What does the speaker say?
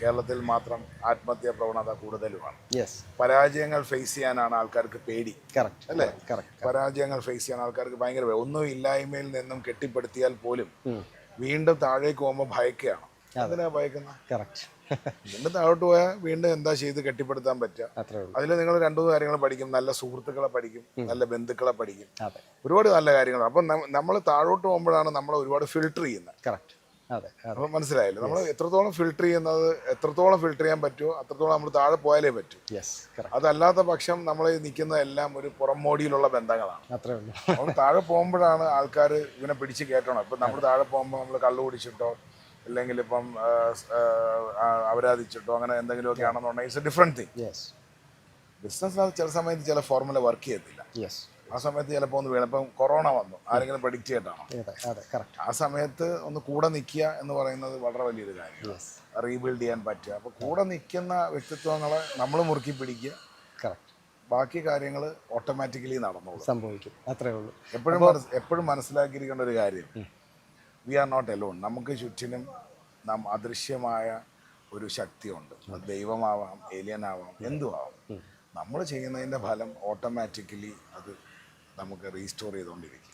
കേരളത്തിൽ മാത്രം ആത്മഹത്യാ പ്രവണത കൂടുതലുമാണ്. യെസ്, പരാജയങ്ങൾ ഫേസ് ചെയ്യാനാണ് ആൾക്കാർക്ക് പേടി, കറക്റ്റ് അല്ലേ? കറക്റ്റ്. പരാജയങ്ങൾ ഫേസ് ചെയ്യാൻ ആൾക്കാർക്ക് ഭയങ്കര ഒന്നും ഇല്ലായ്മയിൽ നിന്നും കെട്ടിപ്പടുത്തിയാൽ പോലും വീണ്ടും താഴേക്ക് പോകുമ്പോൾ ഭയക്കുകയാണ്. എന്തിനാ ഭയക്കുന്നത്? കറക്റ്റ്. വീണ്ടും താഴോട്ട് പോയാൽ വീണ്ടും എന്താ ചെയ്ത് കെട്ടിപ്പടുത്താൻ പറ്റുക? അത്രേ ഉള്ളൂ. അതിൽ നിങ്ങൾ രണ്ടു മൂന്ന് കാര്യങ്ങൾ പഠിക്കും. നല്ല സുഹൃത്തുക്കളെ പഠിക്കും, നല്ല ബന്ധുക്കളെ പഠിക്കും, അതെ, ഒരുപാട് നല്ല കാര്യങ്ങൾ. അപ്പം നമ്മൾ താഴോട്ട് പോകുമ്പോഴാണ് നമ്മൾ ഒരുപാട് ഫിൽട്ടർ ചെയ്യുന്നത്. കറക്റ്റ്. അതെ, അതെ. അപ്പം മനസ്സിലായില്ലേ, നമ്മൾ എത്രത്തോളം ഫിൽട്ടർ ചെയ്യാൻ പറ്റുമോ അത്രത്തോളം നമ്മൾ താഴെ പോയാലേ പറ്റൂ. Yes, correct. അതല്ലാത്ത പക്ഷം നമ്മൾ നിൽക്കുന്നതെല്ലാം ഒരു പുറംമോടിയിലുള്ള ബന്ധങ്ങളാണ്. അത്രേ ഉള്ളൂ. നമ്മൾ താഴെ പോകുമ്പോഴാണ് ആൾക്കാർ ഇവനെ പിടിച്ച് കയറ്റണം. ഇപ്പം നമ്മൾ താഴെ പോകുമ്പോൾ നമ്മൾ കള്ളു കുടിച്ചിട്ടോ അല്ലെങ്കിൽ ഇപ്പം അപരാധിച്ചിട്ടോ അങ്ങനെ എന്തെങ്കിലുമൊക്കെ ആണെന്നുണ്ടെങ്കിൽ it's a different thing. Yes, ബിസിനസ്സിനകത്ത് ചില സമയത്ത് ചില ഫോർമുല വർക്ക് ചെയ്യത്തില്ല. യെസ്. ആ സമയത്ത് ചിലപ്പോൾ ഒന്ന് വീണം. ഇപ്പം കൊറോണ വന്നു, ആരെങ്കിലും പ്രഡിക്റ്റ് ചെയ്തിട്ടാണോ? അതെ, അതെ, കറക്റ്റ്. ആ സമയത്ത് ഒന്ന് കൂടെ നിൽക്കുക എന്ന് പറയുന്നത് വളരെ വലിയൊരു കാര്യമാണ്. യെസ്, റീബിൽഡ് ചെയ്യാൻ പറ്റുക. അപ്പോൾ കൂടെ നിൽക്കുന്ന വ്യക്തിത്വങ്ങളെ നമ്മൾ മുറുക്കി പിടിക്കുക, കറക്റ്റ്. ബാക്കി കാര്യങ്ങൾ ഓട്ടോമാറ്റിക്കലി നടന്നോളും, സംഭവിക്കും. അത്രേ ഉള്ളൂ. എപ്പോഴും മനസ്സിലാക്കിയിരിക്കേണ്ട ഒരു കാര്യം, വി ആർ നോട്ട് എലോൺ. നമുക്ക് ചുറ്റിനും അദൃശ്യമായ ഒരു ശക്തിയുണ്ട്. അത് ദൈവമാവാം, ഏലിയനാവാം, എന്തുമാവാം. നമ്മൾ ചെയ്യുന്നതിൻ്റെ ഫലം ഓട്ടോമാറ്റിക്കലി അത് നമുക്ക് റീസ്റ്റോർ ചെയ്തുകൊണ്ടിരിക്കും.